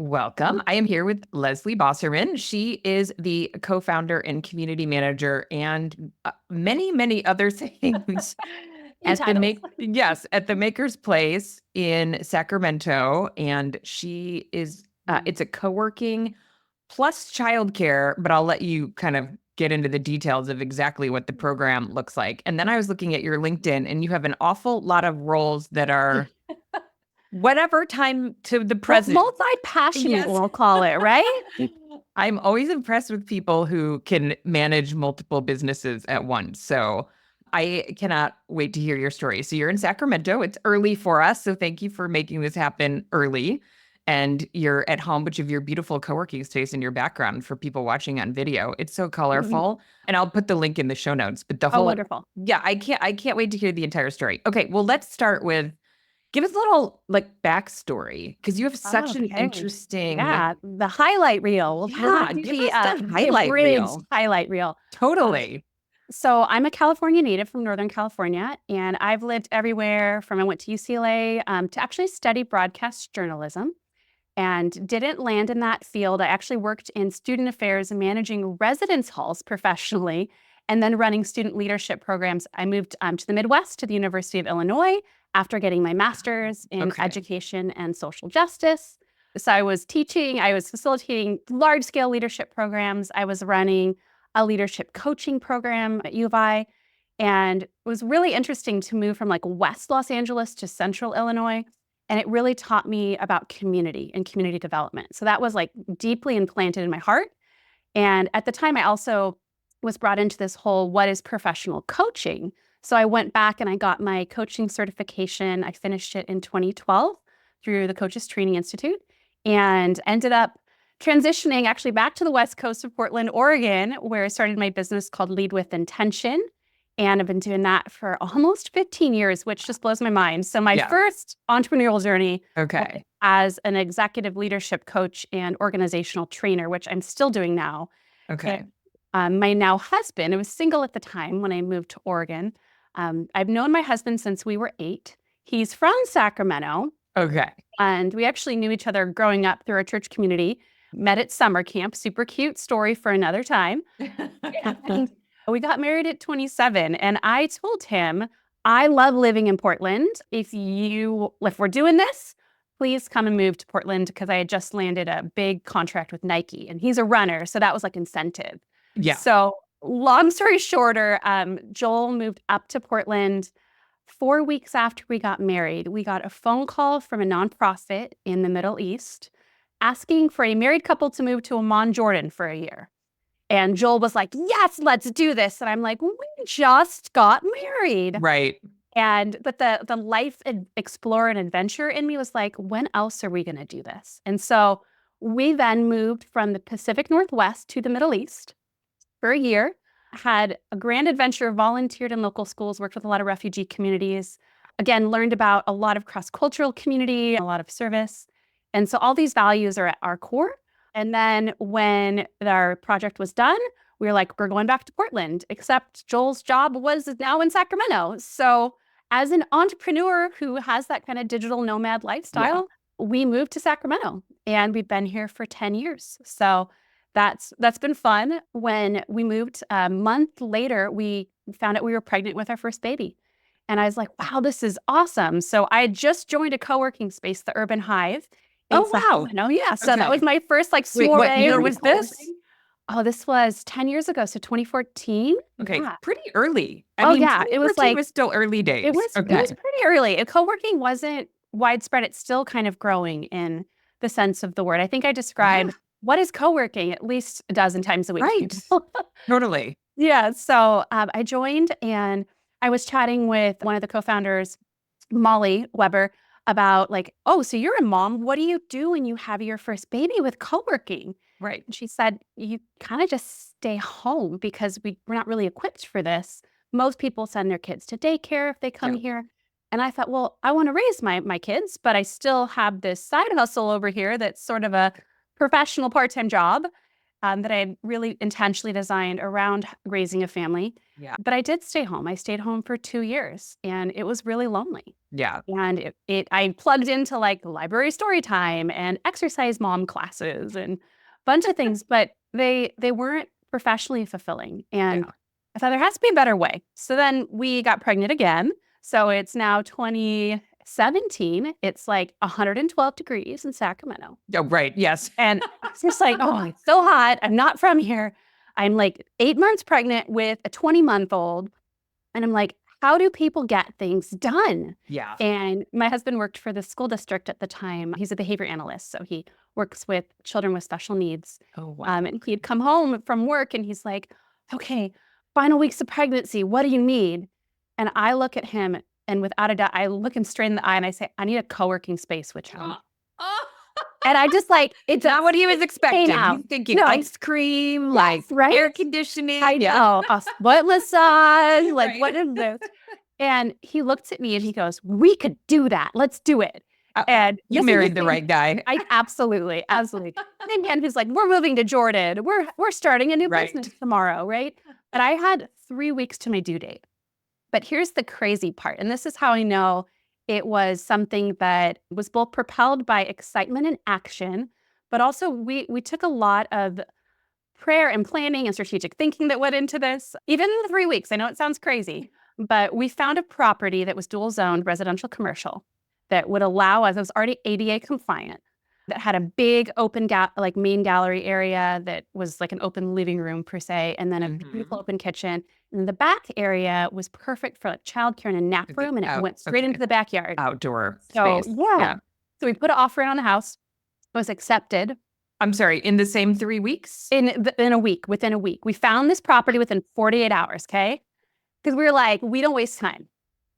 Welcome. I am here with Leslie Bosserman. She is the co-founder and community manager and many, many other things Many titles. at the Maker's Place in Sacramento. And she is it's a co-working plus childcare, but I'll let you kind of get into the details of exactly what the program looks like. And then I was looking at your LinkedIn and you have an awful lot of roles that are whatever time to the present. Multi-passionate, Yes. we'll call it, right? I'm always impressed with people who can manage multiple businesses at once. So I cannot wait to hear your story. So you're in Sacramento. It's early for us. So thank you for making this happen early. And you're at home, which of your beautiful co-working space in your background for people watching on video. It's so colorful. And I'll put the link in the show notes. But the Oh, whole wonderful. yeah, I can't wait to hear the entire story. Okay, well, let's start with give us a little backstory because you have such an Okay. interesting Yeah, the highlight reel. We're yeah, gonna do give us the highlight abridged reel. highlight reel. Totally. So I'm a California native from Northern California, and I've lived everywhere from I went to UCLA to actually study broadcast journalism and didn't land in that field. I actually worked in student affairs and managing residence halls professionally and then running student leadership programs. I moved to the Midwest to the University of Illinois after getting my master's in Okay. education and social justice. So I was teaching, I was facilitating large-scale leadership programs. I was running a leadership coaching program at U of I. And it was really interesting to move from West Los Angeles to Central Illinois. And it really taught me about community and community development. So that was deeply implanted in my heart. And at the time, I also was brought into this whole what is professional coaching. So I went back and I got my coaching certification. I finished it in 2012 through the Coaches Training Institute and ended up transitioning actually back to the West Coast of Portland, Oregon, where I started my business called Lead with Intention. And I've been doing that for almost 15 years, which just blows my mind. So my first entrepreneurial journey Okay. as an executive leadership coach and organizational trainer, which I'm still doing now. Okay. And, my now husband, I was single at the time when I moved to Oregon. I've known my husband since we were 8. He's from Sacramento. Okay. And we actually knew each other growing up through our church community, met at summer camp, super cute story for another time. And we got married at 27. And I told him, I love living in Portland. If we're doing this, please come and move to Portland because I had just landed a big contract with Nike and he's a runner. So that was incentive. Yeah. So long story shorter, Joel moved up to Portland 4 weeks after we got married. We got a phone call from a nonprofit in the Middle East asking for a married couple to move to Amman, Jordan for a year. And Joel was like, yes, let's do this. And I'm like, we just got married. Right. But the life explorer and adventure in me was like, when else are we going to do this? And so we then moved from the Pacific Northwest to the Middle East for a year, had a grand adventure, volunteered in local schools, worked with a lot of refugee communities, again, learned about a lot of cross-cultural community, a lot of service. And so all these values are at our core. And then when our project was done, we were like, we're going back to Portland, except Joel's job was now in Sacramento. So as an entrepreneur who has that kind of digital nomad lifestyle, we moved to Sacramento and we've been here for 10 years. So that's been fun. When we moved a month later, we found out we were pregnant with our first baby. And I was like, wow, this is awesome. So I had just joined a co-working space, the Urban Hive. Oh, wow. No, yeah. So Okay. that was my first Wait, soiree. what year was this? Oh, this was 10 years ago. So 2014. Okay. Yeah. Pretty early. I mean, it was it was still early days. It was pretty early. Co-working wasn't widespread. It's still kind of growing in the sense of the word. I think I described what is co-working at least a dozen times a week. Right. Totally. Yeah. So I joined and I was chatting with one of the co-founders, Molly Weber, about oh, so you're a mom. What do you do when you have your first baby with co-working? Right. And she said, you kind of just stay home because we're not really equipped for this. Most people send their kids to daycare if they come here. And I thought, well, I want to raise my kids, but I still have this side hustle over here that's sort of a professional part-time job. that I had really intentionally designed around raising a family. Yeah. But I did stay home. I stayed home for 2 years, and it was really lonely. Yeah. And I plugged into like library story time and exercise mom classes and a bunch of things, but they weren't professionally fulfilling. And Yeah. I thought there has to be a better way. So then we got pregnant again. So it's now 2017. It's like 112 degrees in Sacramento. Oh, right. Yes. And it's just like, oh, it's so hot. I'm not from here. I'm like 8 months pregnant with a 20-month-old. And I'm like, how do people get things done? Yeah. And my husband worked for the school district at the time. He's a behavior analyst. So he works with children with special needs. Oh, wow. And he'd come home from work and he's like, okay, final weeks of pregnancy, what do you need? And I look at him and without a doubt, I look him straight in the eye and I say, I need a co-working space with him. And I just like, it's not what he was expecting. out. He's thinking No. ice cream, like right? air conditioning. I know, a foot massage, like Right. what is this? And he looks at me and he goes, we could do that. Let's do it. And You this is married the thing- right guy. I absolutely. And man who's like, we're moving to Jordan. We're starting a new Right. business tomorrow, right? But I had 3 weeks to my due date. But here's the crazy part. And this is how I know it was something that was both propelled by excitement and action, but also we took a lot of prayer and planning and strategic thinking that went into this. Even in the 3 weeks, I know it sounds crazy, but we found a property that was dual zoned residential commercial that would allow us, it was already ADA compliant, that had a big open main gallery area that was like an open living room per se, and then a beautiful open kitchen. And the back area was perfect for like childcare and a nap room, and it went straight into the backyard. Outdoor So space. yeah. So we put an offer in on the house. It was accepted I'm sorry, in the same 3 weeks? in a week, within a week. We found this property within 48 hours, okay? Because we were like, we don't waste time.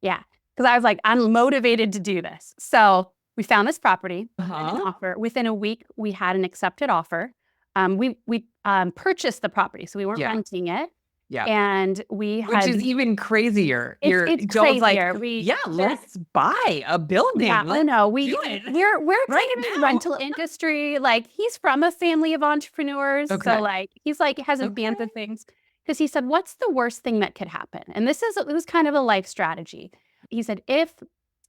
Yeah. Because I was like, I'm motivated to do this. So we found this property, an offer. Within a week, we had an accepted offer. We purchased the property, so we weren't renting it. Yeah. And we Which is even crazier. it's Joel's crazier. like, let's buy a building. Yeah, I know. We're it right in the rental industry. Like he's from a family of entrepreneurs. Okay. So like he's like has advanced with things. Because he said, what's the worst thing that could happen? And it was kind of a life strategy. He said, if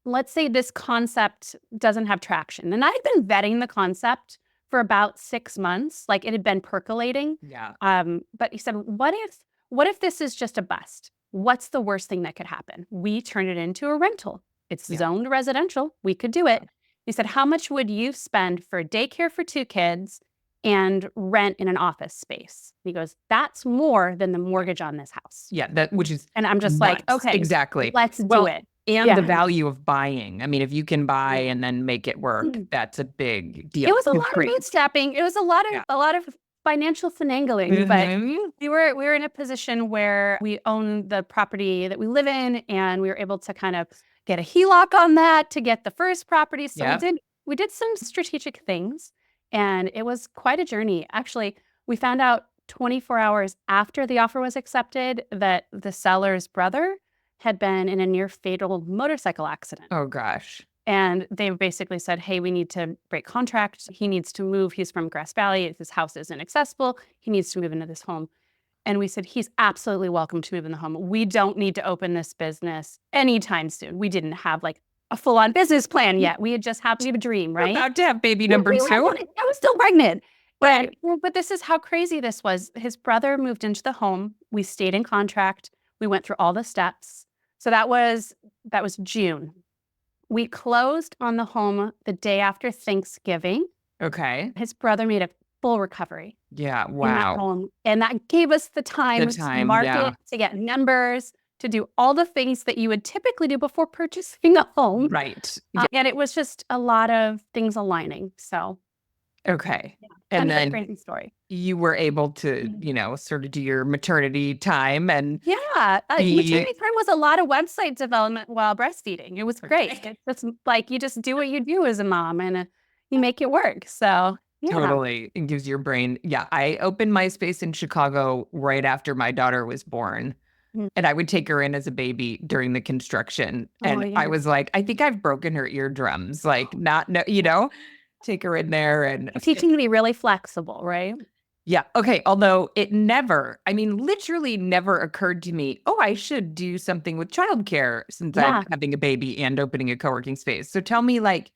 let's say this concept doesn't have traction, and I had been vetting the concept for about 6 months, like it had been percolating. Yeah. But he said, what if this is just a bust? What's the worst thing that could happen? We turn it into a rental. It's zoned residential. We could do it. He said, how much would you spend for daycare for 2 kids and rent in an office space? He goes, that's more than the mortgage on this house. Yeah, which is And I'm just like, nuts. okay, Exactly. let's do it. And the value of buying. I mean, if you can buy and then make it work, that's a big deal. It was a lot of bootstrapping. It was a lot of financial finagling, but we were in a position where we own the property that we live in, and we were able to kind of get a HELOC on that to get the first property. So we did some strategic things, and it was quite a journey. Actually, we found out 24 hours after the offer was accepted that the seller's brother had been in a near fatal motorcycle accident. Oh gosh. And they basically said, hey, we need to break contract. He needs to move. He's from Grass Valley. His house isn't accessible. He needs to move into this home. And we said, he's absolutely welcome to move in the home. We don't need to open this business anytime soon. We didn't have like a full-on business plan yet. We had just happened to have a dream, right? About to have baby number 2. I was still pregnant. But this is how crazy this was. His brother moved into the home. We stayed in contract. We went through all the steps. So that was June. We closed on the home the day after Thanksgiving. Okay. His brother made a full recovery. Yeah. In that Wow. home. And that gave us the time to market, to get numbers, to do all the things that you would typically do before purchasing a home. Right. And it was just a lot of things aligning. So. Okay. Yeah. And kind of a then crazy story. you were able to, sort of do your maternity time and Maternity time was a lot of website development while breastfeeding. It was great. It's just like you just do what you do as a mom, and you make it work. So totally, it gives your brain. Yeah, I opened MySpace in Chicago right after my daughter was born, and I would take her in as a baby during the construction, and I was like, I think I've broken her eardrums. Like, take her in there and teaching to be really flexible, right? Yeah. Okay. Although it never, I mean, literally never occurred to me, oh, I should do something with childcare since I'm Yeah. having a baby and opening a co-working space. So tell me, like,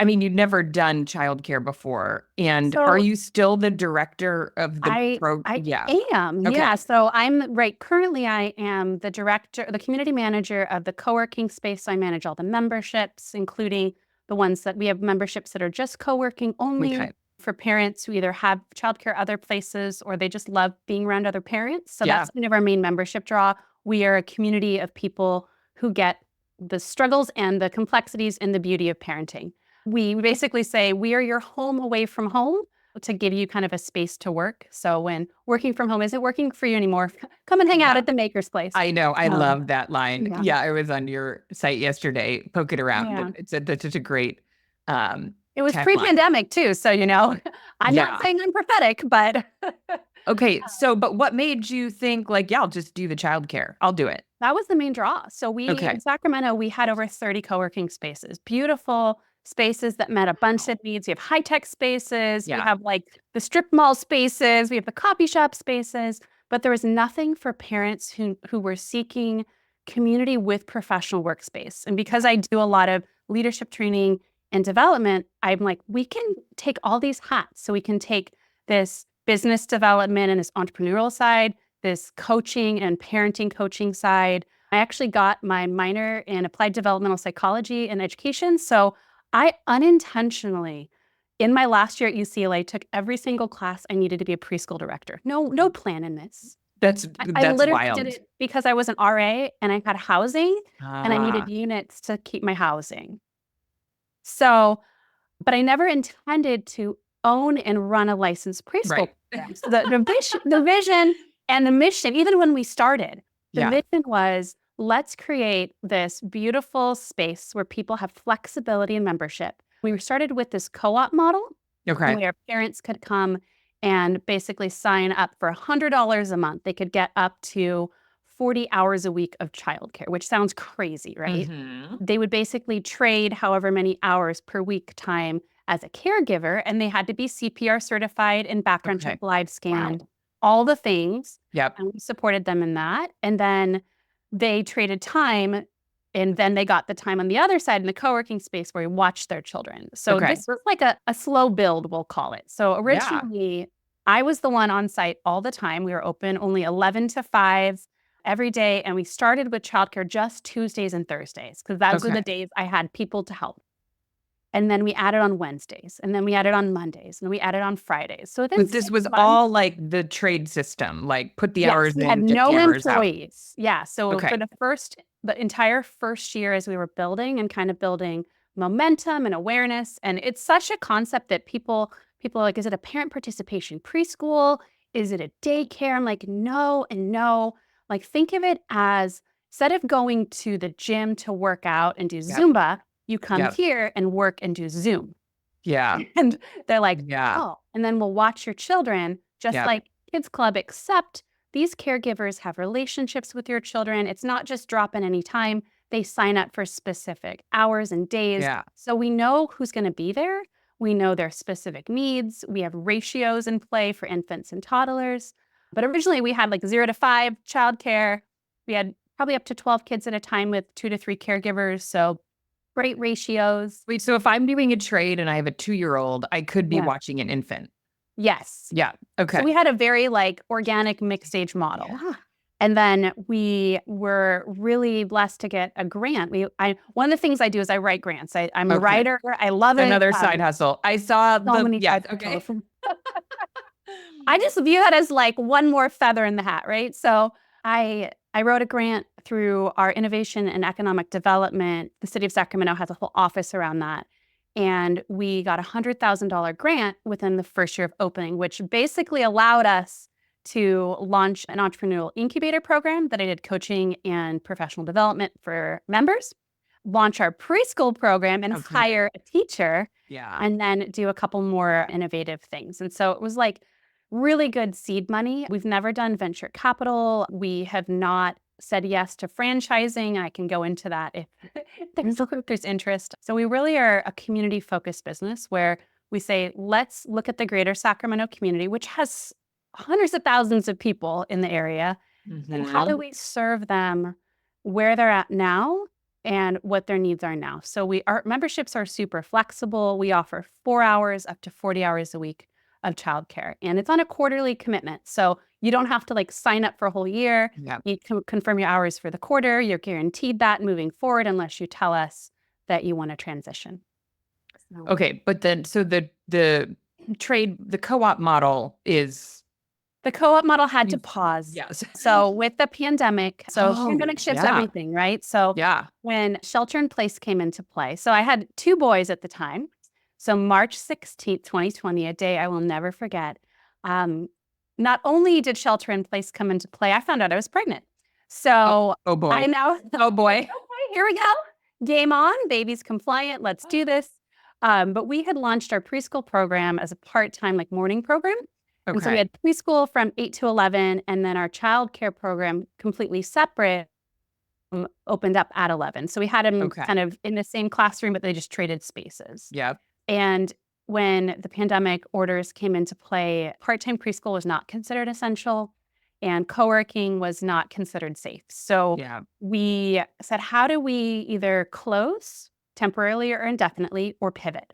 I mean, you've never done childcare before. And are So you still the director of the I Yeah. am. Okay. Yeah. So I'm right. Currently, I am the director, the community manager of the co-working space. So I manage all the memberships, including the ones that we have memberships that are just co-working only Okay. for parents who either have childcare other places or they just love being around other parents. So Yeah. that's kind of our main membership draw. We are a community of people who get the struggles and the complexities and the beauty of parenting. We basically say we are your home away from home to give you kind of a space to work. So when working from home isn't working for you anymore, come and hang out Yeah. at the maker's place. I know. I Um, love that line. yeah. Yeah. I was on your site yesterday, poking around, Yeah. and that's such a great um, It was tagline. pre-pandemic too. So, I'm not Yeah. saying I'm prophetic, but Okay. So, but what made you think, like, yeah, I'll just do the childcare? I'll do it. that was the main draw. So Okay. in Sacramento, we had over 30 co-working spaces, beautiful spaces that met a bunch Wow. of needs. We have high-tech spaces. We Yeah. have like the strip mall spaces. We have the coffee shop spaces, but there was nothing for parents who were seeking community with professional workspace. And because I do a lot of leadership training and development, I'm like, we can take all these hats. So we can take this business development and this entrepreneurial side, this coaching and parenting coaching side. I actually got my minor in applied developmental psychology and education. So I unintentionally, in my last year at UCLA, took every single class I needed to be a preschool director. No plan in this. I That's literally did wild. it because I was an RA and I had housing and I needed Ah, units to keep my housing. So, but I never intended to own and run a licensed preschool right. program. So the vision and the mission, even when we started, the Yeah. vision was let's create this beautiful space where people have flexibility and membership. We started with this co-op model Okay. where parents could come and basically sign up for $100 a month. They could get up to 40 hours a week of childcare, which sounds crazy, right? Hmm. They would basically trade however many hours per week time as a caregiver, and they had to be CPR certified and background check Okay. live scanned, Wow. all the things. Yep. And we supported them in that. And then they traded time, and then they got the time on the other side in the co-working space where we watched their children. So Okay. this was like a slow build, we'll call it. So Yeah. originally, I was the one on site all the time. We were open only 11 to 5 every day. And we started with childcare just Tuesdays and Thursdays because those were Okay. the days I had people to help. And then we added on Wednesdays, and then we added on Mondays, and then we added on Fridays. So within But this 6 was months, all like the trade system, like put the yes, hours we had in, get the no hours out. employees. Yeah. So for Okay. the entire first year as we were building and kind of building momentum and awareness, and it's such a concept that people are like, is it a parent participation preschool? Is it a daycare? I'm like, no and no. Like, think of it as instead of going to the gym to work out and do Yep. Zumba, you come Yep. here and work and do Zoom. Yeah. And they're like, Yeah. oh, and then we'll watch your children, just Yep. like Kids Club, except these caregivers have relationships with your children. It's not just drop in any time. They sign up for specific hours and days. Yeah. So we know who's going to be there. We know their specific needs. We have ratios in play for infants and toddlers. But originally we had like 0 to 5 childcare. We had probably up to 12 kids at a time with 2 to 3 caregivers. So great ratios. Wait, so if I'm doing a trade and I have a 2-year-old, I could be Yeah. watching an infant. Yes. Yeah. Okay. So we had a very like organic mixed age model. Yeah. And then we were really blessed to get a grant. One of the things I do is I write grants. I'm a Okay. writer. I love it. Another side hustle. I saw So many yeah. side Okay. hustles. I just view that as like one more feather in the hat, right? So I wrote a grant through our innovation and economic development. The city of Sacramento has a whole office around that. And we got a $100,000 grant within the first year of opening, which basically allowed us to launch an entrepreneurial incubator program that I did coaching and professional development for members, launch our preschool program and Okay. hire a teacher, Yeah. and then do a couple more innovative things. And so it was like really good seed money. We've never done venture capital. We have not said yes to franchising. I can go into that if there's interest. So we really are a community-focused business where we say, let's look at the greater Sacramento community, which has hundreds of thousands of people in the area. And how do we serve them where they're at now and what their needs are now? So our memberships are super flexible. We offer 4 hours up to 40 hours a week of childcare, and it's on a quarterly commitment. So you don't have to like sign up for a whole year. Yeah. You can confirm your hours for the quarter. You're guaranteed that moving forward unless you tell us that you want to transition. Okay, but then so the co-op model is the co-op model had to pause. Yes. So with the pandemic, pandemic shifts everything, right? So when shelter in place came into play, so I had 2 boys at the time. So March 16th, 2020, a day I will never forget. Not only did shelter in place come into play, I found out I was pregnant. So oh boy. I now, oh boy. Okay, here we go. Game on, baby's compliant. Let's do this. But we had launched our preschool program as a part-time like morning program. Okay. And so we had preschool from 8 to 11, and then our childcare program completely separate opened up at 11. So we had them kind of in the same classroom, but they just traded spaces. Yeah. And when the pandemic orders came into play, part-time preschool was not considered essential and co-working was not considered safe. So we said, how do we either close temporarily or indefinitely or pivot?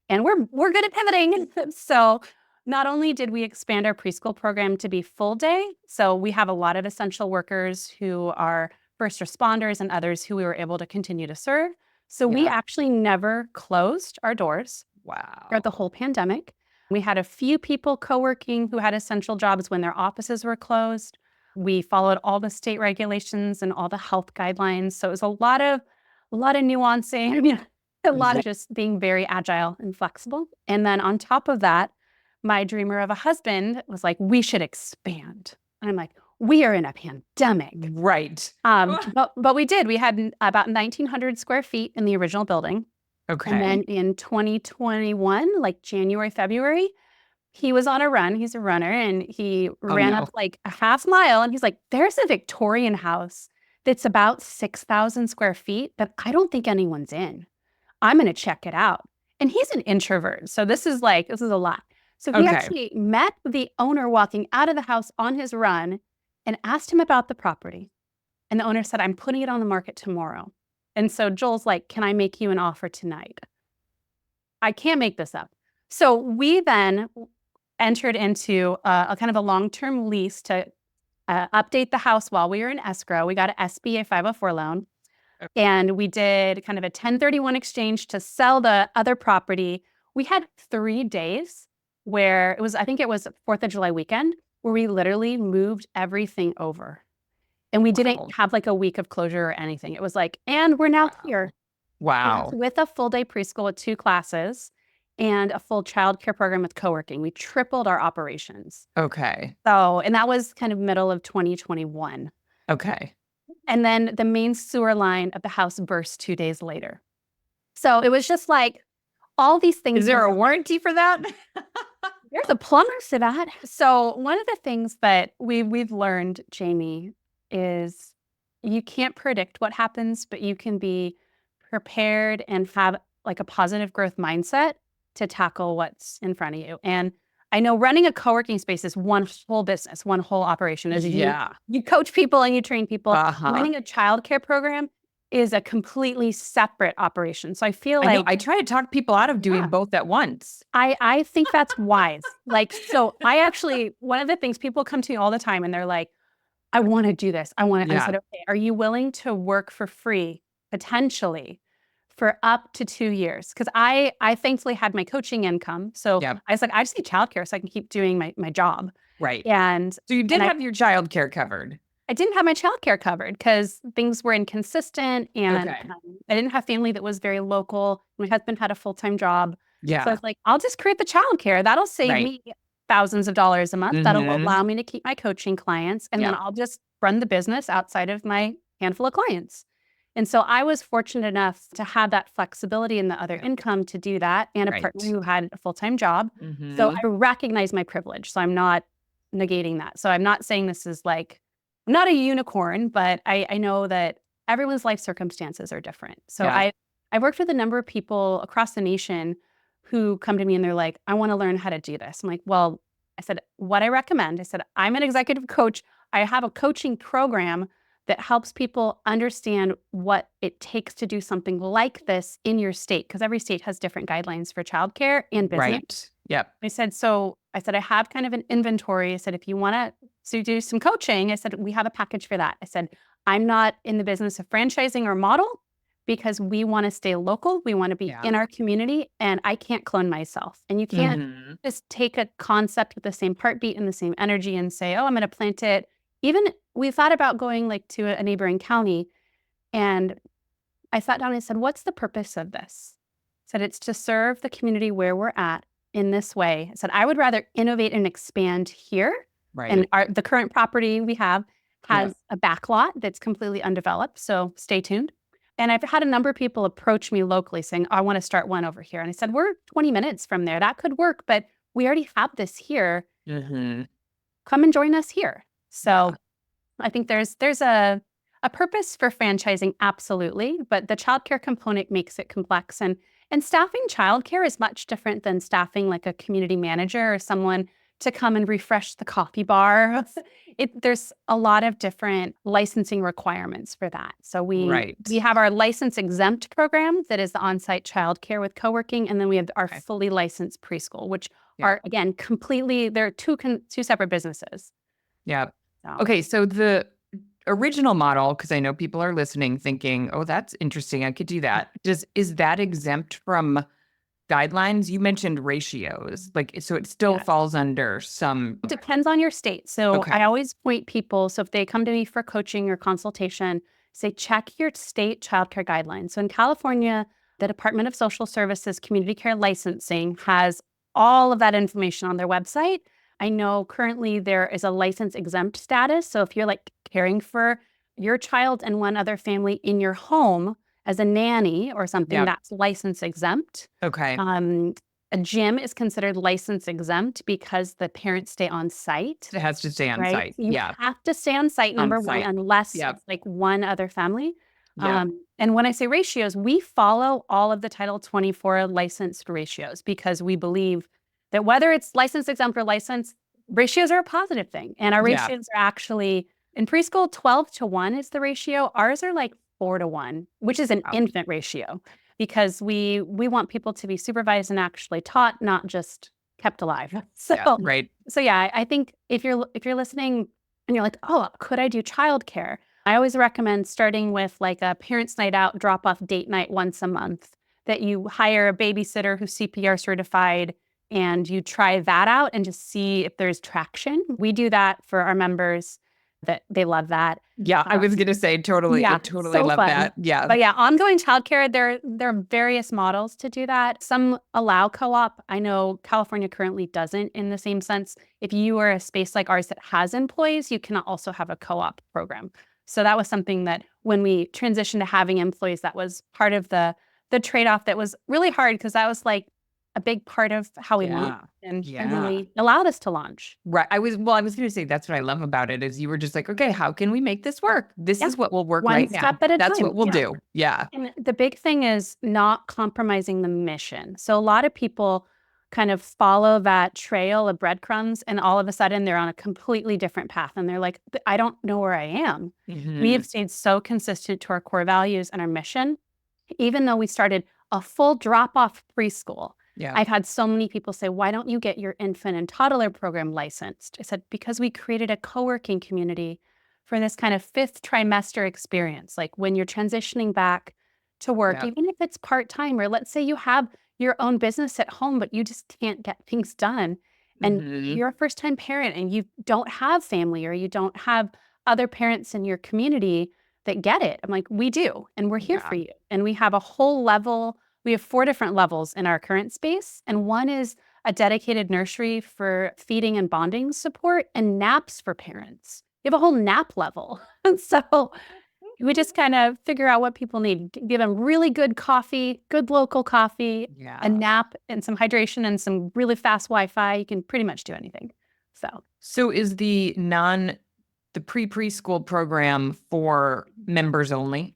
And we're good at pivoting. So not only did we expand our preschool program to be full day, so we have a lot of essential workers who are first responders and others who we were able to continue to serve. So we actually never closed our doors throughout the whole pandemic. We had a few people co-working who had essential jobs when their offices were closed. We followed all the state regulations and all the health guidelines. So it was a lot of nuancing, a lot of just being very agile and flexible. And then on top of that, my dreamer of a husband was like, we should expand. And I'm like, we are in a pandemic. Right. But we did. We had about 1,900 square feet in the original building. Okay. And then in 2021, like January, February, he was on a run. He's a runner. And he ran up like a half mile. And he's like, there's a Victorian house that's about 6,000 square feet that I don't think anyone's in. I'm going to check it out. And he's an introvert. So this is a lot. So he actually met the owner walking out of the house on his run and asked him about the property. And the owner said, I'm putting it on the market tomorrow. And so Joel's like, can I make you an offer tonight? I can't make this up. So we then entered into a kind of a long-term lease to update the house while we were in escrow. We got an SBA 504 loan. And we did kind of a 1031 exchange to sell the other property. We had 3 days where I think it was 4th of July weekend, where we literally moved everything over. And we didn't have like a week of closure or anything. It was like, and we're now here. Wow. With a full day preschool with 2 classes and a full childcare program with co-working. We tripled our operations. Okay. So, and that was kind of middle of 2021. Okay. And then the main sewer line of the house burst 2 days later. So it was just like all these things. Is there a warranty for that? There's a plumber for that. So one of the things that we've learned, Jamie, is you can't predict what happens, but you can be prepared and have like a positive growth mindset to tackle what's in front of you. And I know running a co-working space is one whole business, one whole operation. As you coach people and you train people. Running a childcare program is a completely separate operation. So I feel like I try to talk people out of doing both at once. I think that's wise. So I actually, one of the things people come to me all the time and they're like, I want to do this. I want to. I said, okay, are you willing to work for free, potentially, for up to 2 years? Because I thankfully had my coaching income. So I was like, I just need childcare so I can keep doing my job. Right. And so you did have your childcare covered. I didn't have my childcare covered because things were inconsistent and I didn't have family that was very local. My husband had a full-time job. Yeah. So I was like, I'll just create the childcare. That'll save me thousands of dollars a month. That'll allow me to keep my coaching clients. And then I'll just run the business outside of my handful of clients. And so I was fortunate enough to have that flexibility and the other income to do that, and a partner who had a full-time job. So I recognize my privilege. So I'm not negating that. So I'm not saying this is like, I'm not a unicorn, but I know that everyone's life circumstances are different. So I've worked with a number of people across the nation who come to me and they're like, I want to learn how to do this. I'm like, well, I said, what I recommend, I said, I'm an executive coach. I have a coaching program that helps people understand what it takes to do something like this in your state, because every state has different guidelines for childcare and business. Right. Yep. I said, I have kind of an inventory. I said, if you want to do some coaching, I said, we have a package for that. I said, I'm not in the business of franchising or model because we want to stay local. We want to be in our community, and I can't clone myself. And you can't just take a concept with the same heartbeat and the same energy and say, oh, I'm going to plant it. Even we thought about going like to a neighboring county, and I sat down and I said, what's the purpose of this? I said, it's to serve the community where we're at in this way. I said, I would rather innovate and expand here. Right. And the current property we have has a backlot that's completely undeveloped. So stay tuned. And I've had a number of people approach me locally saying, I want to start one over here. And I said, we're 20 minutes from there. That could work, but we already have this here. Come and join us here. So I think there's a purpose for franchising, absolutely, but the childcare component makes it complex. And staffing childcare is much different than staffing like a community manager or someone to come and refresh the coffee bar. There's a lot of different licensing requirements for that. So we have our license exempt program that is the on-site childcare with Coworking, and then we have our fully licensed preschool, which are, again, they're two separate businesses. Yeah. So. Okay, so the original model, because I know people are listening thinking, oh, that's interesting, I could do that. Is that exempt from guidelines? You mentioned ratios, so it still falls under some. It depends on your state. So I always point people, so if they come to me for coaching or consultation, say, check your state childcare guidelines. So in California, the Department of Social Services Community Care Licensing has all of that information on their website. I know currently there is a license exempt status. So if you're like caring for your child and one other family in your home as a nanny or something, that's license exempt. Okay. A gym is considered license exempt because the parents stay on site. It has to stay on site. You have to stay on site, number one, unless it's like one other family. And when I say ratios, we follow all of the Title 24 licensed ratios because we believe that whether it's license exempt or license, ratios are a positive thing. And our ratios are actually, in preschool, 12:1 is the ratio. Ours are like 4:1, which is an infant ratio, because we want people to be supervised and actually taught, not just kept alive. So I think if you're listening and you're like, oh, could I do childcare? I always recommend starting with like a parents' night out, drop-off date night once a month, that you hire a babysitter who's CPR certified, and you try that out and just see if there's traction. We do that for our members. That they love that. Yeah, I was going to say totally. I totally love that. Yeah. But ongoing childcare, there are various models to do that. Some allow co-op. I know California currently doesn't in the same sense. If you are a space like ours that has employees, you can also have a co-op program. So that was something that when we transitioned to having employees, that was part of the trade-off that was really hard, because that was like a big part of how we launched and really allowed us to launch. Right. I was going to say, that's what I love about it, is you were just like, okay, how can we make this work? This is what will work One right step now. at a That's time. what we'll do. Yeah. And the big thing is not compromising the mission. So a lot of people kind of follow that trail of breadcrumbs, and all of a sudden they're on a completely different path. And they're like, I don't know where I am. We have stayed so consistent to our core values and our mission, even though we started a full drop-off preschool. I've had so many people say, why don't you get your infant and toddler program licensed? I said, because we created a co-working community for this kind of 5th trimester experience. Like when you're transitioning back to work, even if it's part-time, or let's say you have your own business at home, but you just can't get things done. And you're a first-time parent and you don't have family, or you don't have other parents in your community that get it. I'm like, we do, and we're here for you. And we have a whole level. We have 4 different levels in our current space, and one is a dedicated nursery for feeding and bonding support and naps for parents. We have a whole nap level. And so we just kind of figure out what people need. Give them really good coffee, good local coffee, a nap, and some hydration, and some really fast Wi-Fi. You can pretty much do anything. So is the pre-preschool program for members only?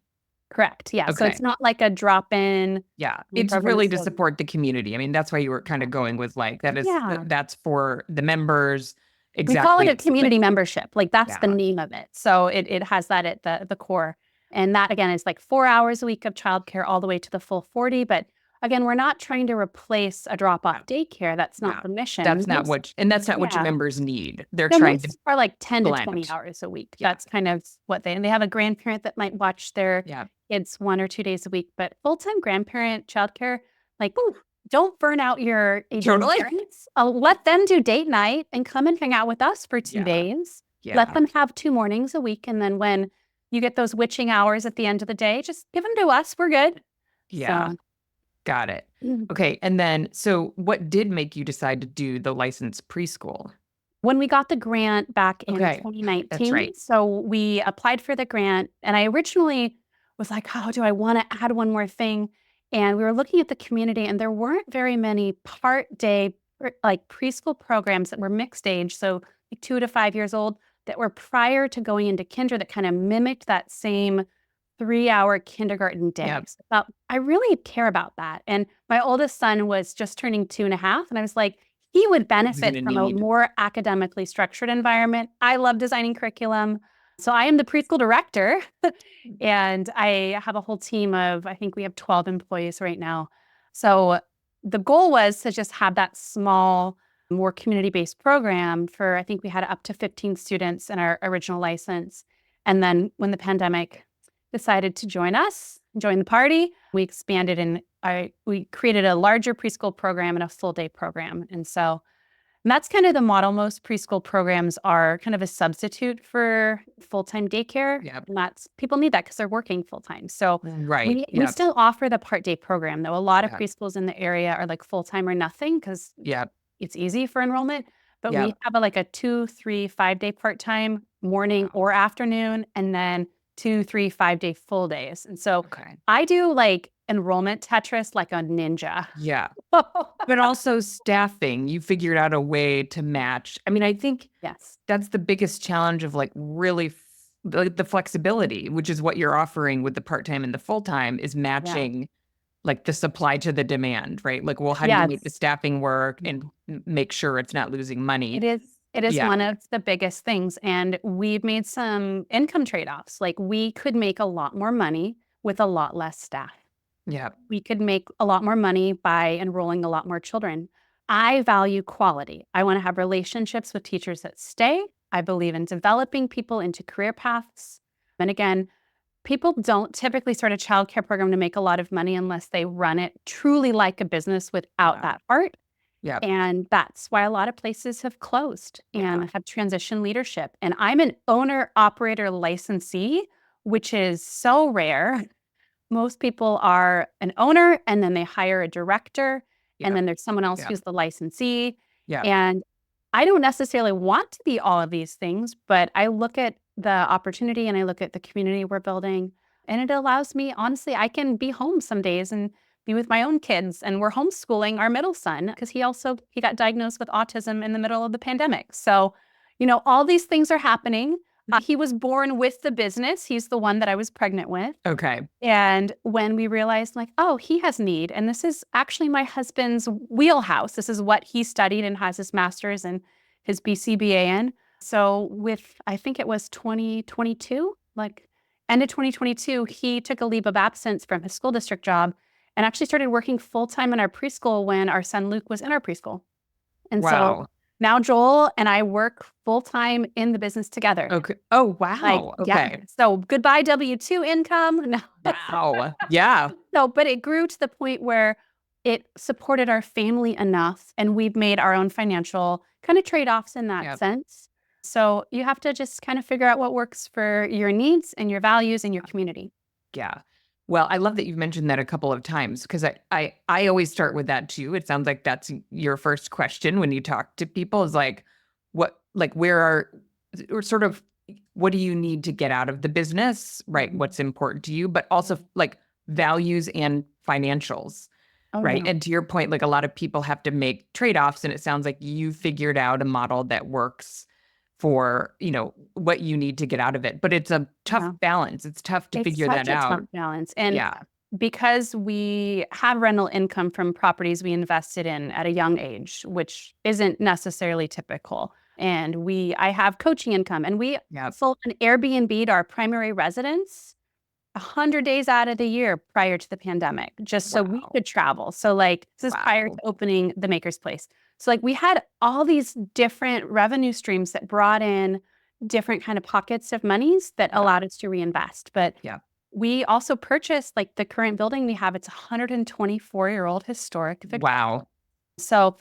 Correct. Yeah. So Okay. it's not like a drop-in. Yeah. It's program really is to still- support the community. I mean, that's why you were kind of going with like, Yeah. that's for the members. We call it Exactly. a community membership. Like that's the Yeah. name of it. So it has that at the core. And that again is like 4 hours a week of childcare all the way to the full 40. But again, we're not trying to replace a drop-off daycare. That's not Yeah. the mission. That's not Most- that's not what your yeah. members need. They're No, trying to most are like 10 to 20 blend. hours a week. Yeah. That's kind of what and they have a grandparent that might watch their Yeah. kids 1 or 2 days a week. But full-time grandparent childcare, like, don't burn out your aging Totally. parents. Let them do date night and come and hang out with us for 2 Yeah. days. Yeah. Let them have 2 mornings a week. And then when you get those witching hours at the end of the day, just give them to us. We're good. Yeah. So, Got it. mm. Okay. And then, so what did make you decide to do the licensed preschool? When we got the grant back in Okay, 2019, that's right. so we applied for the grant, and I originally was like, "Oh, do I want to add one more thing?" And we were looking at the community, and there weren't very many part-day like preschool programs that were mixed age, so like 2 to 5 years old, that were prior to going into kinder that kind of mimicked that same 3-hour kindergarten day. Yep. So I thought, I really care about that. And my oldest son was just turning 2.5, and I was like, he would benefit gonna from a need- more academically structured environment. I love designing curriculum. So I am the preschool director, and I have a whole team of, I think we have 12 employees right now. So the goal was to just have that small, more community-based program for, I think we had up to 15 students in our original license. And then when the pandemic decided to join the party, we expanded and we created a larger preschool program and a full day program. And that's kind of the model. Most preschool programs are kind of a substitute for full-time daycare. Yep. And people need that because they're working full-time. So Right. we still offer the part-day program, though. A lot of Yeah. preschools in the area are like full-time or nothing because Yeah. it's easy for enrollment. But Yeah. we have like a 2, 3, 5-day part-time, morning or afternoon, and then 2, 3, 5-day full days. And so Okay. I do like enrollment Tetris like a ninja. Yeah. But also staffing, you figured out a way to match. I mean, I think Yes. that's the biggest challenge of like really the flexibility, which is what you're offering with the part-time and the full-time, is matching like the supply to the demand, right? Like, well, how do you make the Yes. staffing work and make sure it's not losing money? It is Yeah. one of the biggest things. And we've made some income trade-offs. Like we could make a lot more money with a lot less staff. Yeah. We could make a lot more money by enrolling a lot more children. I value quality. I want to have relationships with teachers that stay. I believe in developing people into career paths. And again, people don't typically start a childcare program to make a lot of money unless they run it truly like a business without Yeah. that part. Yeah. And that's why a lot of places have closed and have transitioned leadership. And I'm an owner-operator licensee, which is so rare. Most people are an owner and then they hire a director Yeah. and then there's someone else Yeah. who's the licensee. Yeah. And I don't necessarily want to be all of these things, but I look at the opportunity and I look at the community we're building, and it allows me, honestly, I can be home some days and be with my own kids. And we're homeschooling our middle son because he got diagnosed with autism in the middle of the pandemic. So, all these things are happening. He was born with the business. He's the one that I was pregnant with. Okay. And when we realized like, oh, he has need, and this is actually my husband's wheelhouse. This is what he studied and has his master's and his BCBA in. So I think it was 2022, like end of 2022, he took a leave of absence from his school district job and actually started working full-time in our preschool when our son Luke was in our preschool. And so Wow. now Joel and I work full-time in the business together. Okay. Oh, wow. Yeah. Okay. So goodbye W-2 income. No. Wow. Yeah. No, but it grew to the point where it supported our family enough, and we've made our own financial kind of trade-offs in that Yep. sense. So you have to just kind of figure out what works for your needs and your values and your community. Yeah. Well, I love that you've mentioned that a couple of times because I always start with that too. It sounds like that's your first question when you talk to people is like, or sort of, what do you need to get out of the business, right? What's important to you, but also like values and financials, Oh, right? yeah. And to your point, like a lot of people have to make trade-offs, and it sounds like you figured out a model that works for, what you need to get out of it. But it's a tough balance. It's tough to figure that out. Tough balance. And Yeah. because we have rental income from properties we invested in at a young age, which isn't necessarily typical. And I have coaching income, and we sold an Airbnb to our primary residence 100 days out of the year prior to the pandemic, just so we could travel. So like, this is prior to opening the Maker's Place. So like, we had all these different revenue streams that brought in different kind of pockets of monies that allowed us to reinvest. But we also purchased like the current building we have. It's a 124-year-old historic Victorian. Wow. So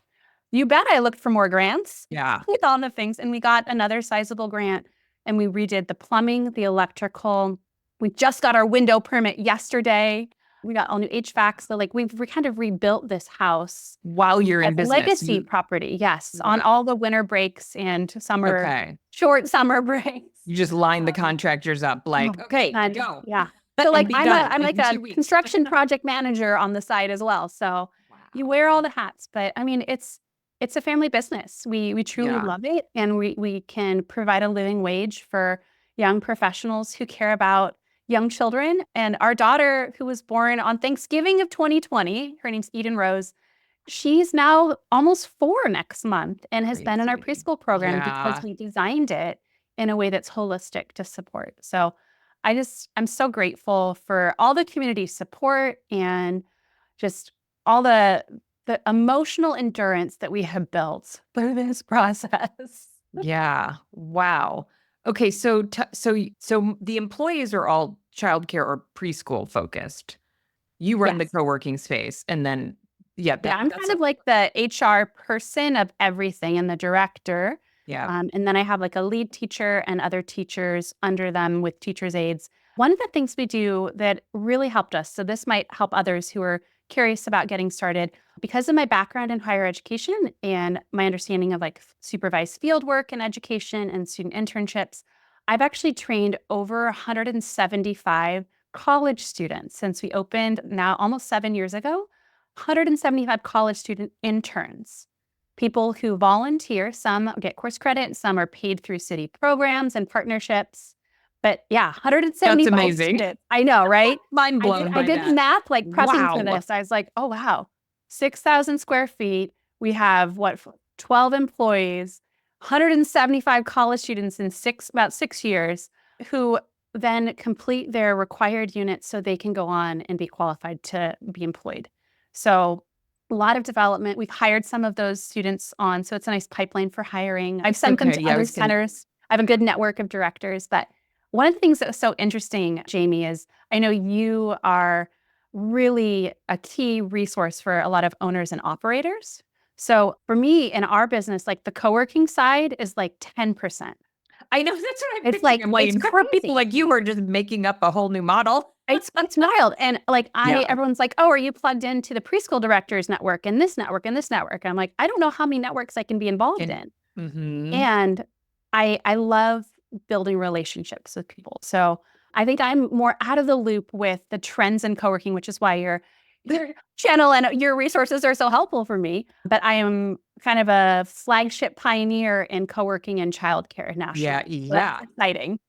you bet I looked for more grants. Yeah. With all the things. And we got another sizable grant, and we redid the plumbing, the electrical. We just got our window permit yesterday. We got all new HVAC. So like, we kind of rebuilt this house while you're in business. Legacy property, yes, on all the winter breaks and short summer breaks. You just line the contractors up like, okay, go. Yeah. So like, I'm like a construction project manager on the side as well. So you wear all the hats, but I mean, it's a family business. We truly love it, and we can provide a living wage for young professionals who care about young children. And our daughter, who was born on Thanksgiving of 2020, her name's Eden Rose. She's now almost 4 next month and has been in our preschool program because we designed it in a way that's holistic to support. So I'm so grateful for all the community support and just all the emotional endurance that we have built through this process. Yeah. Wow. Okay. So the employees are all childcare or preschool focused. You run the co-working space, and then I'm kind of like the HR person of everything and the director. Yeah. And then I have like a lead teacher and other teachers under them with teachers' aides. One of the things we do that really helped us, so this might help others who are curious about getting started, because of my background in higher education and my understanding of like supervised field work and education and student internships, I've actually trained over 175 college students since we opened now almost 7 years ago, 175 college student interns. People who volunteer, some get course credit, some are paid through city programs and partnerships. But 175 That's amazing. students. I know, right? Mind blown by I did that. the math, like prepping for this. I was like, oh, wow. 6,000 square feet. We have 12 employees, 175 college students in about 6 years who then complete their required units so they can go on and be qualified to be employed. So a lot of development. We've hired some of those students on, so it's a nice pipeline for hiring. I've sent them to other centers. I have a good network of directors. But one of the things that was so interesting, Jamie, is I know you are really a key resource for a lot of owners and operators. So for me in our business, like the co-working side is like 10%. I know, that's what I'm It's like, I'm like, it's for crazy. people like you who are just making up a whole new model. It's wild. And like, everyone's like, oh, are you plugged into the preschool directors network and this network and this network? And I'm like, I don't know how many networks I can be involved in. Mm-hmm. And I love building relationships with people. So I think I'm more out of the loop with the trends in co-working, which is why your channel and your resources are so helpful for me. But I am kind of a flagship pioneer in co-working and childcare nationally. So that's exciting.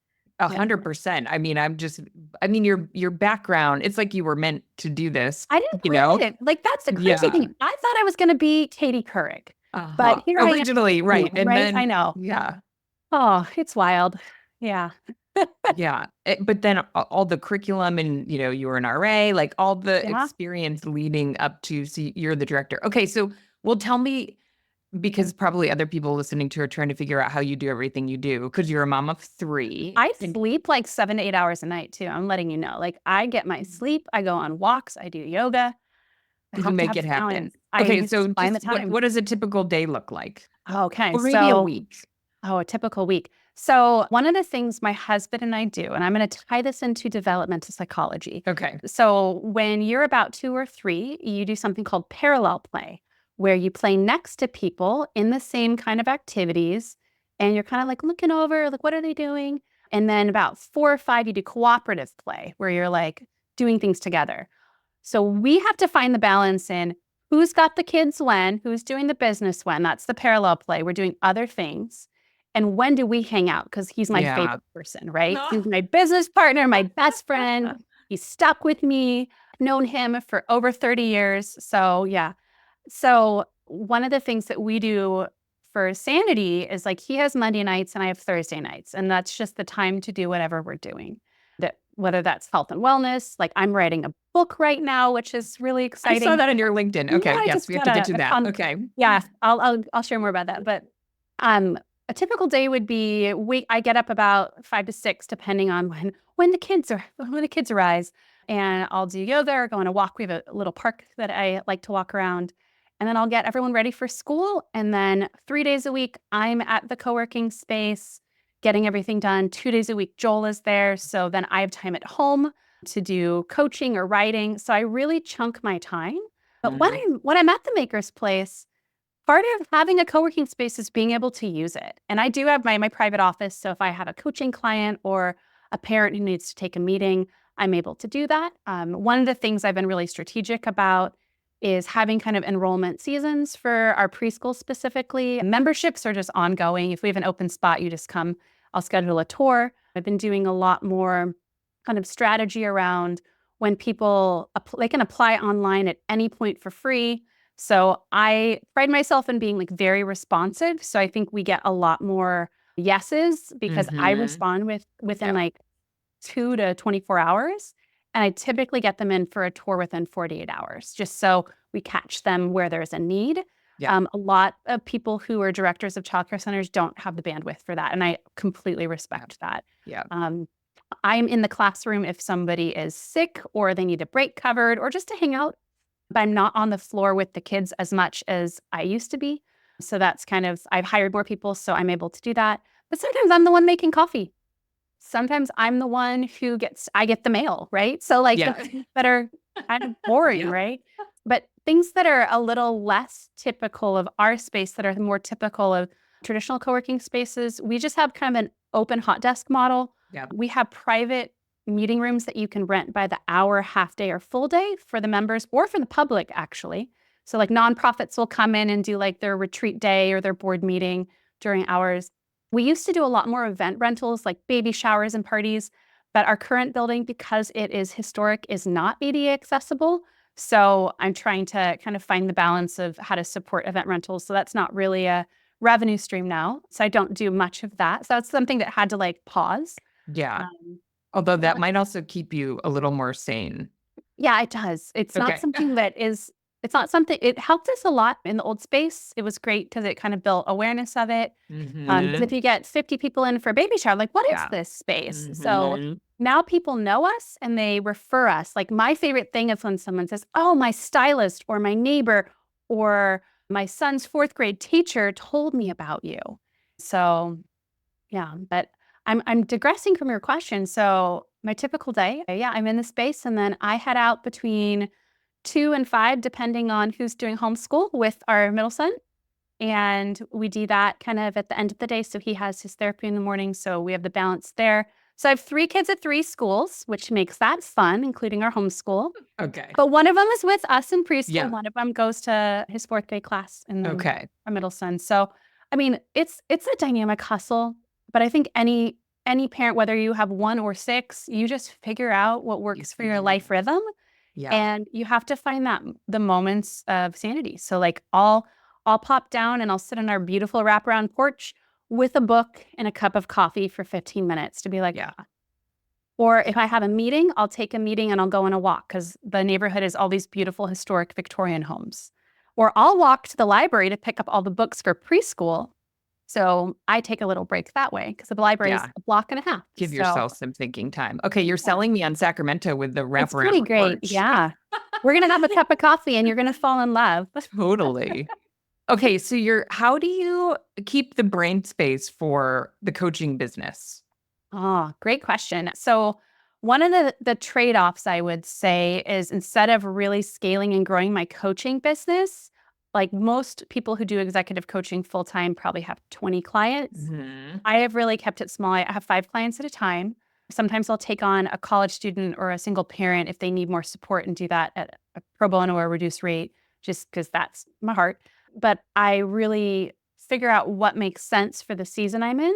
100%. I mean, your background, it's like you were meant to do this. I didn't plan it. Like, that's the crazy thing. I thought I was going to be Katie Couric. But here originally, right. And right? then, I know. Yeah. Oh, it's wild. Yeah. Yeah. But then all the curriculum and, you were an RA, like all the experience leading up to, see, you're the director. Okay. So, well, tell me, because probably other people listening to are trying to figure out how you do everything you do, because you're a mom of 3. I sleep like 7 to 8 hours a night too. I'm letting you know. Like, I get my sleep. I go on walks. I do yoga. You make it happen. Okay. So what does a typical day look like? Okay. Or maybe a week. Oh, a typical week. So one of the things my husband and I do, and I'm going to tie this into developmental psychology. Okay. So when you're about 2 or 3, you do something called parallel play, where you play next to people in the same kind of activities. And you're kind of like looking over, like, what are they doing? And then about 4 or 5, you do cooperative play, where you're like doing things together. So we have to find the balance in who's got the kids when, who's doing the business when. That's the parallel play. We're doing other things. And when do we hang out? Because he's my Yeah. favorite person, right? He's my business partner, my best friend. He's stuck with me. I've known him for over 30 years. So yeah. So one of the things that we do for sanity is like he has Monday nights and I have Thursday nights. And that's just the time to do whatever we're doing. That whether that's health and wellness, like I'm writing a book right now, which is really I exciting. saw that on your LinkedIn. Yeah, Okay. I Yes, just we have to got get to a that. Okay. yeah, I'll share more about that. But a typical day would be I get up about 5 to 6, depending on when the kids arise, and I'll do yoga or go on a walk. We have a little park that I like to walk around, and then I'll get everyone ready for school. And then 3 days a week, I'm at the co-working space, getting everything done. 2 days a week, Joel is there, so then I have time at home to do coaching or writing. So I really chunk my time. But when I'm at the maker's place, part of having a co-working space is being able to use it. And I do have my private office. So if I have a coaching client or a parent who needs to take a meeting, I'm able to do that. One of the things I've been really strategic about is having kind of enrollment seasons for our preschool specifically. Memberships are just ongoing. If we have an open spot, you just come, I'll schedule a tour. I've been doing a lot more kind of strategy around when people, they can apply online at any point for free. So I pride myself in being like very responsive. So I think we get a lot more yeses because I respond within like 2 to 24 hours. And I typically get them in for a tour within 48 hours, just so we catch them where there's a need. Yeah. A lot of people who are directors of childcare centers don't have the bandwidth for that. And I completely respect that. Yeah. I'm in the classroom if somebody is sick or they need a break covered or just to hang out. But I'm not on the floor with the kids as much as I used to be. So that's kind of, I've hired more people, so I'm able to do that. But sometimes I'm the one making coffee. Sometimes I'm the one who I get the mail, right? So like the things that are kind of boring, right? But things that are a little less typical of our space that are more typical of traditional co-working spaces, we just have kind of an open hot desk model. Yeah. We have private meeting rooms that you can rent by the hour, half day, or full day for the members or for the public, actually. So like nonprofits will come in and do like their retreat day or their board meeting during hours. We used to do a lot more event rentals like baby showers and parties, but our current building, because it is historic, is not ADA accessible. So I'm trying to kind of find the balance of how to support event rentals. So that's not really a revenue stream now. So I don't do much of that. So it's something that had to like pause. Yeah. Although that might also keep you a little more sane. Yeah, it does. It's not something it helped us a lot in the old space. It was great because it kind of built awareness of it. Because if you get 50 people in for a baby shower, like, what is this space? So now people know us and they refer us. Like my favorite thing is when someone says, oh, my stylist or my neighbor or my son's 4th grade teacher told me about you. So yeah, but I'm digressing from your question. So my typical day, I'm in the space and then I head out between 2 and 5, depending on who's doing homeschool with our middle son. And we do that kind of at the end of the day. So he has his therapy in the morning. So we have the balance there. So I have 3 kids at 3 schools, which makes that fun, including our homeschool. Okay. But one of them is with us in preschool. Yeah. One of them goes to his 4th grade class and then our middle son. So, I mean, it's a dynamic hustle. But I think any parent, whether you have 1 or 6, you just figure out what works for your life rhythm. Yeah. And you have to find the moments of sanity. So like I'll pop down and I'll sit on our beautiful wraparound porch with a book and a cup of coffee for 15 minutes to be like, Or if I have a meeting, I'll take a meeting and I'll go on a walk because the neighborhood is all these beautiful historic Victorian homes. Or I'll walk to the library to pick up all the books for preschool. So I take a little break that way because the library is a block and a half. Give yourself some thinking time. Okay, you're selling me on Sacramento with the wraparound. It's pretty great. Porch. Yeah. We're going to have a cup of coffee and you're going to fall in love. Totally. Okay, so how do you keep the brain space for the coaching business? Oh, great question. So one of the trade-offs I would say is instead of really scaling and growing my coaching business, like most people who do executive coaching full-time probably have 20 clients. I have really kept it small. I have 5 clients at a time. Sometimes I'll take on a college student or a single parent if they need more support and do that at a pro bono or reduced rate, just because that's my heart. But I really figure out what makes sense for the season I'm in.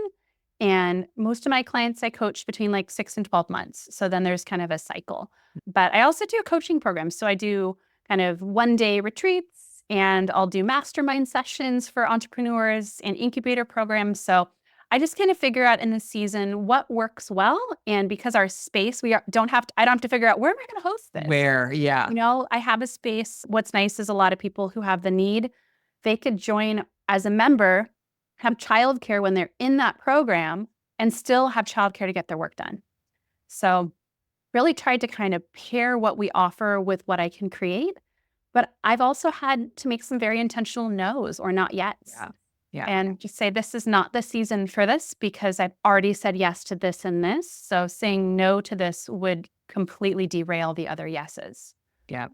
And most of my clients I coach between like 6 and 12 months. So then there's kind of a cycle. But I also do coaching programs. So I do kind of 1-day retreats, and I'll do mastermind sessions for entrepreneurs and incubator programs. So I just kind of figure out in the season what works well. And because our space, I don't have to figure out where am I going to host this? Where, yeah. You know, I have a space. What's nice is a lot of people who have the need, they could join as a member, have childcare when they're in that program, and still have childcare to get their work done. So really tried to kind of pair what we offer with what I can create. But I've also had to make some very intentional no's or not yet. Yeah. And just say, this is not the season for this because I've already said yes to this and this. So saying no to this would completely derail the other yeses. Yeah.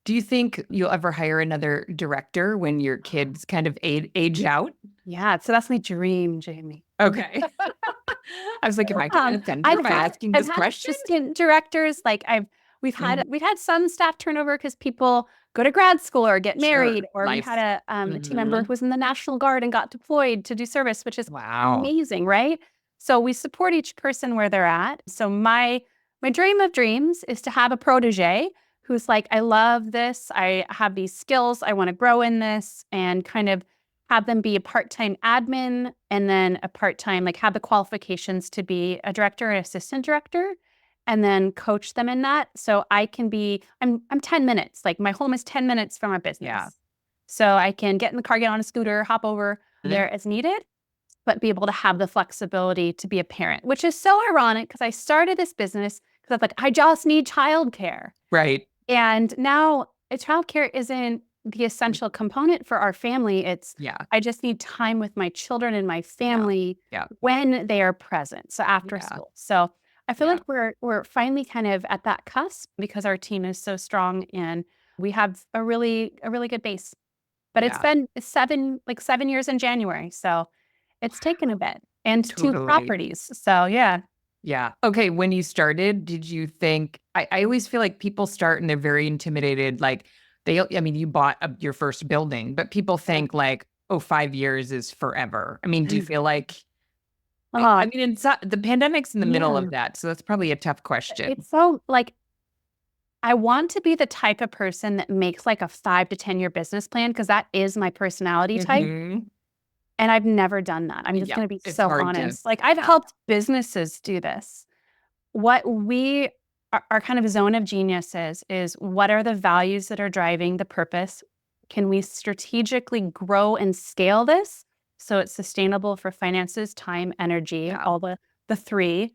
Do you think you'll ever hire another director when your kids kind of age out? Yeah. So that's my dream, Jamie. Okay. I was like, am I going to offend her by asking this question? Assistant directors, like we've had some staff turnover because people go to grad school or get married, or we had a team member who was in the National Guard and got deployed to do service, which is amazing, right? So we support each person where they're at. So my dream of dreams is to have a protege who's like, I love this. I have these skills. I want to grow in this, and kind of have them be a part-time admin, and then a part-time, like have the qualifications to be a director or assistant director, and then coach them in that. So I can be, I'm 10 minutes, like my home is 10 minutes from our business. Yeah. So I can get in the car, get on a scooter, hop over there as needed, but be able to have the flexibility to be a parent, which is so ironic because I started this business because I was like, I just need childcare. Right. And now childcare isn't the essential component for our family. It's, I just need time with my children and my family when they are present. So after school. So I feel like we're finally kind of at that cusp because our team is so strong and we have a really good base. But it's been 7 years in January. So it's taken a bit, and 2 properties. So yeah. Yeah. Okay. When you started, did you think, I always feel like people start and they're very intimidated. Like you bought your first building, but people think like, oh, 5 years is forever. I mean, do you feel like, the pandemic's in the middle of that. So that's probably a tough question. It's so like, I want to be the type of person that makes like a 5 to 10 year business plan, because that is my personality type. And I've never done that. I'm just going to be so honest. Like I've helped businesses do this. What our kind of zone of genius is what are the values that are driving the purpose? Can we strategically grow and scale this so it's sustainable for finances, time, energy, all the 3?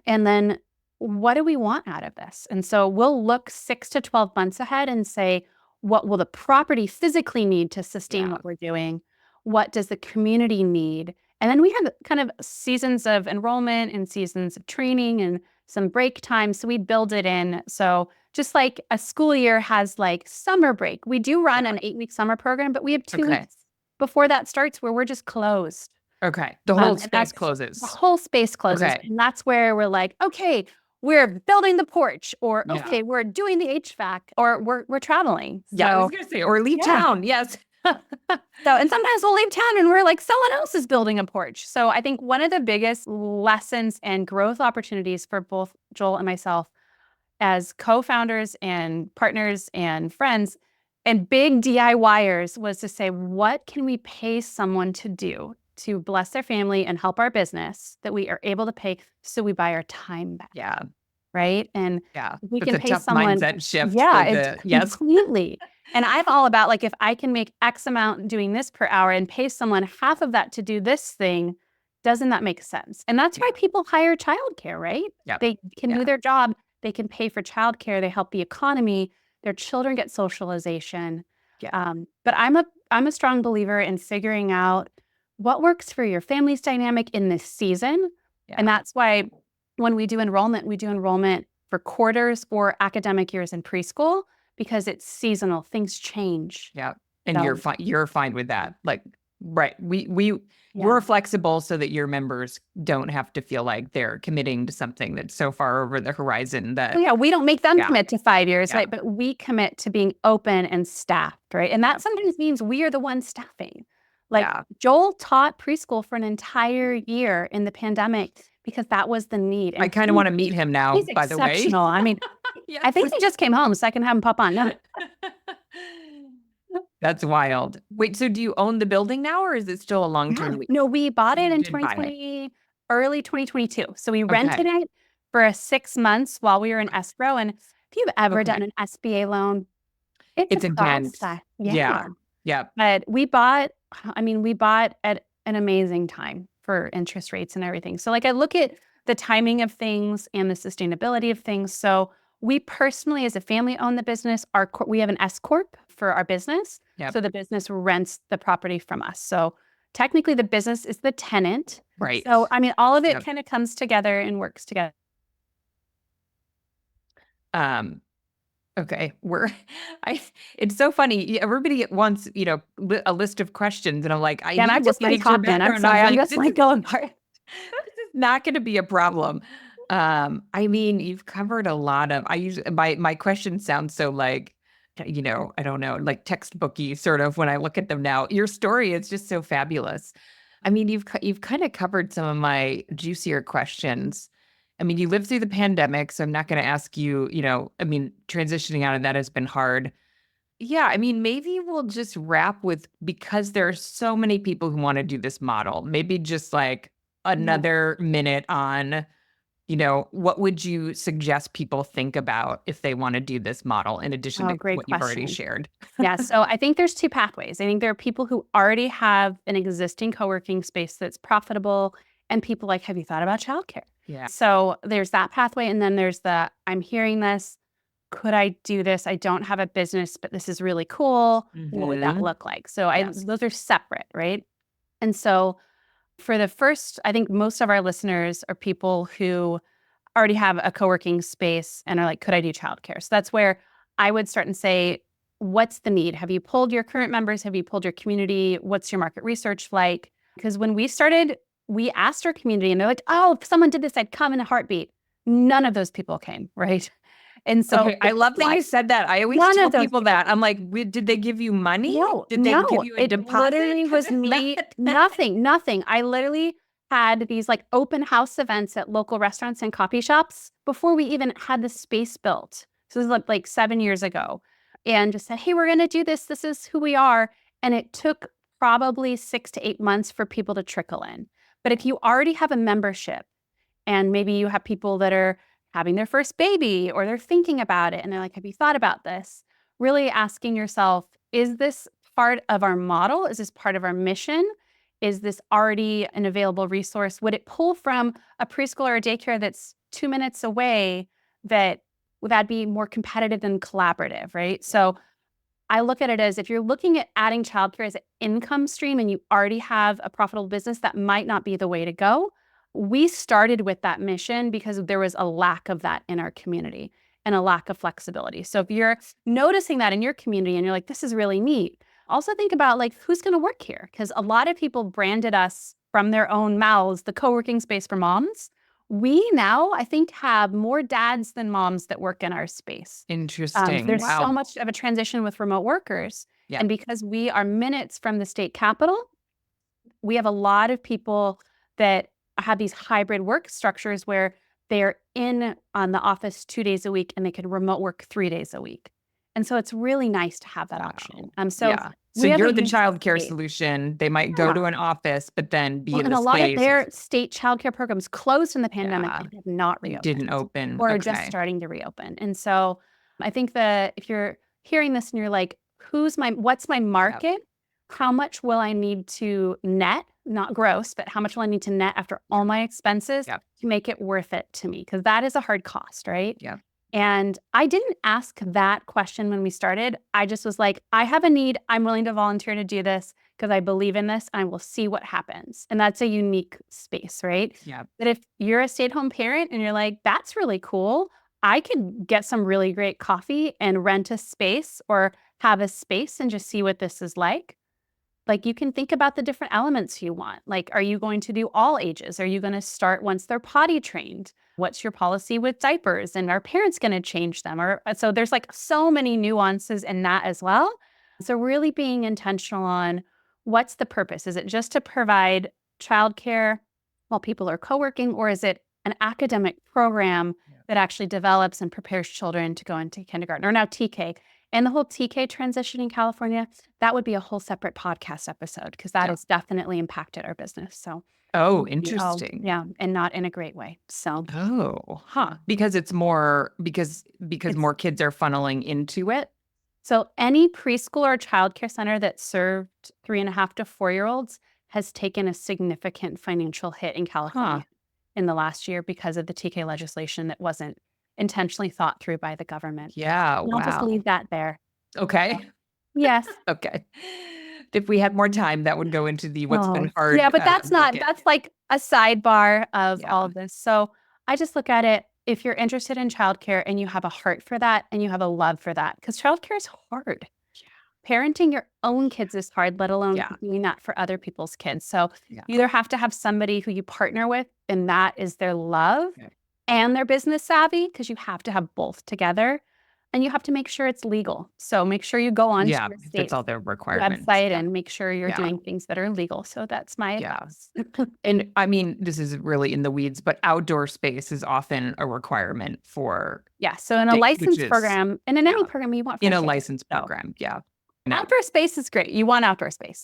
And then what do we want out of this? And so we'll look 6 to 12 months ahead and say, what will the property physically need to sustain what we're doing? What does the community need? And then we have kind of seasons of enrollment and seasons of training and some break time. So we build it in. So just like a school year has like summer break, we do run an 8-week summer program, but we have 2 weeks before that starts where we're just closed. Okay. The whole space closes. The whole space closes. Okay. And that's where we're like, okay, we're building the porch, or okay, we're doing the HVAC, or we're traveling. So, I was going to say, or leave town. Yes. And sometimes we'll leave town and we're like, someone else is building a porch. So I think one of the biggest lessons and growth opportunities for both Joel and myself as co-founders and partners and friends and big DIYers was to say, what can we pay someone to do to bless their family and help our business that we are able to pay, so we buy our time back? Yeah. Right. And we That's can a pay tough someone. mindset shift. It's completely. And I'm all about like, if I can make X amount doing this per hour and pay someone half of that to do this thing, doesn't that make sense? And that's why people hire childcare, right? They can do their job. They can pay for childcare. They help the economy. Their children get socialization. But I'm a strong believer in figuring out what works for your family's dynamic in this season. And that's why when we do enrollment for quarters or academic years in preschool, because it's seasonal. Things change. Yeah. And you're fine with that. Like, right. We're flexible so that your members don't have to feel like they're committing to something that's so far over the horizon that we don't make them commit to 5 years, right? But we commit to being open and staffed, right? And that sometimes means we are the ones staffing. Like Yeah. Joel taught preschool for an entire year in the pandemic because that was the need. I And kind of want to meet him now, he's by the way. exceptional. I mean, I think he just came home, so I can have him pop on. No. That's wild. Wait, so do you own the building now, or is it still a long-term lease? No, we bought it You in did buy it. 2020, early 2022. So we Okay. rented it for 6 months while we were in escrow. And if you've ever Okay. done an SBA loan, It's a intense. process. Yeah. Yeah. But we bought at an amazing time for interest rates and everything. So like I look at the timing of things and the sustainability of things. So we personally, as a family, own the business. We have an S corp for our business. Yep. So the business rents the property from us. So technically, the business is the tenant. Right. So I mean, all of it Yep. kind of comes together and works together. Okay. It's so funny. Everybody wants, a list of questions, and I'm like, And I'm just getting talking. I'm sorry. I'm just like going hard. This is not going to be a problem. I mean, you've covered a lot of, I usually, my questions sound so like, I don't know, like textbooky sort of when I look at them now. Your story is just so fabulous. I mean, you've kind of covered some of my juicier questions. I mean, you lived through the pandemic, so I'm not going to ask you, I mean, transitioning out of that has been hard. Yeah, I mean, maybe we'll just wrap with, because there are so many people who want to do this model, maybe just like another minute on, what would you suggest people think about if they want to do this model in addition to Great what you've already question. shared? Yeah. So I think there's two pathways. I think there are people who already have an existing co-working space that's profitable, and people like, have you thought about childcare? Yeah. So there's that pathway. And then there's I'm hearing this. Could I do this? I don't have a business, but this is really cool. What would that Mhm. look like? So Yes. those are separate, right? And so for the first, I think most of our listeners are people who already have a co-working space and are like, could I do childcare? So that's where I would start and say, what's the need? Have you polled your current members? Have you polled your community? What's your market research like? Because when we started, we asked our community and they're like, oh, if someone did this, I'd come in a heartbeat. None of those people came, right? And so Okay, I love that you said that. I always None tell of those people that. I'm like, did they give you money? No, Did they give you a it deposit? literally was me. Nothing. I literally had these like open house events at local restaurants and coffee shops before we even had the space built. So this was like 7 years ago, and just said, hey, we're going to do this. This is who we are. And it took probably 6 to 8 months for people to trickle in. But if you already have a membership, and maybe you have people that are having their first baby or they're thinking about it and they're like, have you thought about this? Really asking yourself, is this part of our model? Is this part of our mission? Is this already an available resource? Would it pull from a preschool or a daycare that's 2 minutes away would that be more competitive and collaborative, right? So I look at it as, if you're looking at adding childcare as an income stream and you already have a profitable business, that might not be the way to go. We started with that mission because there was a lack of that in our community and a lack of flexibility. So if you're noticing that in your community and you're like, this is really neat, also think about like, who's going to work here? Because a lot of people branded us from their own mouths, the co-working space for moms. We now, I think, have more dads than moms that work in our space. Interesting. There's Wow. so much of a transition with remote workers. Yeah. And because we are minutes from the state capitol, we have a lot of people that have these hybrid work structures where they're in on the office 2 days a week and they can remote work 3 days a week. And so it's really nice to have that option. So you're the childcare solution. They might go to an office, but then be in the and a space. lot of their state childcare programs closed in the pandemic and have not reopened. Didn't open. Or are just starting to reopen. And so I think that if you're hearing this and you're like, what's my market? Yep. How much will I need to net, not gross, but how much will I need to net after all my expenses Yep. to make it worth it to me? Because that is a hard cost, right? Yeah. And I didn't ask that question when we started. I just was like, I have a need. I'm willing to volunteer to do this because I believe in this and I will see what happens. And that's a unique space, right? Yeah. But if you're a stay-at-home parent and you're like, that's really cool, I could get some really great coffee and rent a space or have a space and just see what this is like. Like, you can think about the different elements you want. Like, are you going to do all ages? Are you going to start once they're potty trained? What's your policy with diapers? And are parents going to change them? So there's like so many nuances in that as well. So really being intentional on what's the purpose? Is it just to provide childcare while people are co-working, or is it an academic program that actually develops and prepares children to go into kindergarten, or now TK? And the whole TK transition in California, that would be a whole separate podcast episode, because that has definitely impacted our business. So, Interesting. yeah, and not in a great way. So, because it's more because more kids are funneling into it. So any preschool or childcare center that served 3.5 to 4-year-olds has taken a significant financial hit in California in the last year because of the TK legislation that wasn't intentionally thought through by the government. Yeah, I'll just leave that there. Okay. Yes. Okay. If we had more time, that would go into the what's been hard. Yeah, but that's like a sidebar of all of this. So I just look at it, if you're interested in childcare and you have a heart for that and you have a love for that, because childcare is hard. Parenting your own kids is hard, let alone doing that for other people's kids. So you either have to have somebody who you partner with and that is their love and their business savvy, because you have to have both together. And you have to make sure it's legal. So make sure you go on to your state all their requirements website and make sure you're doing things that are legal. So that's my advice. And I mean, this is really in the weeds, but outdoor space is often a requirement for so in a licensed program, and in any program you want in a licensed program, outdoor space is great. You want outdoor space.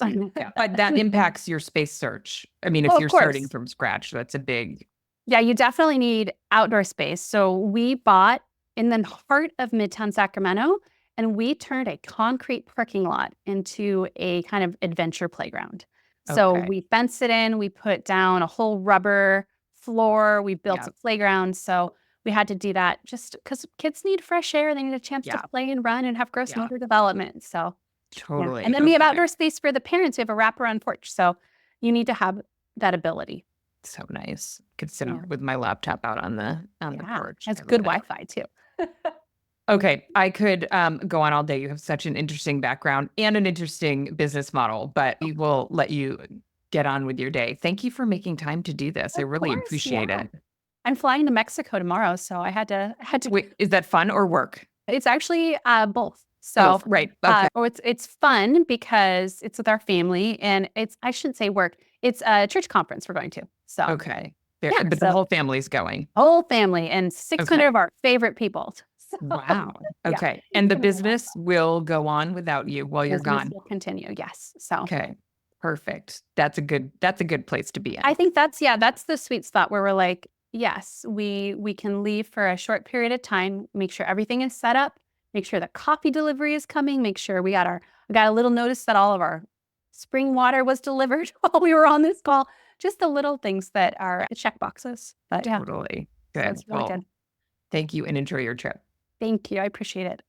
But that impacts your space search. I mean, if you're starting from scratch, that's a big you definitely need outdoor space. So we bought in the heart of Midtown Sacramento, and we turned a concrete parking lot into a kind of adventure playground. So we fenced it in, we put down a whole rubber floor, we built a playground. So we had to do that just because kids need fresh air. They need a chance to play and run and have gross motor development. So totally. And then we have outdoor space for the parents. We have a wraparound porch. So you need to have that ability. So nice. Could sit with my laptop out on the porch. Has good Wi-Fi too. Okay, I could go on all day. You have such an interesting background and an interesting business model, but we will let you get on with your day. Thank you for making time to do this. I really appreciate it. I'm flying to Mexico tomorrow, so I had to. Wait, is that fun or work? It's actually both. So right. Okay. It's fun because it's with our family, and I shouldn't say work. It's a church conference we're going to. So okay. But the whole family's going. Whole family and 600 of our favorite people. So, wow. Okay. And the business will go on without you while you're gone. Will continue. Yes. So okay. Perfect. That's a good place to be in. I think that's the sweet spot where we're like, yes, we can leave for a short period of time, make sure everything is set up, make sure the coffee delivery is coming, make sure we got a little notice that all of our spring water was delivered while we were on this call. Just the little things that are the check boxes. But totally. Good. So it's really good. Thank you and enjoy your trip. Thank you. I appreciate it.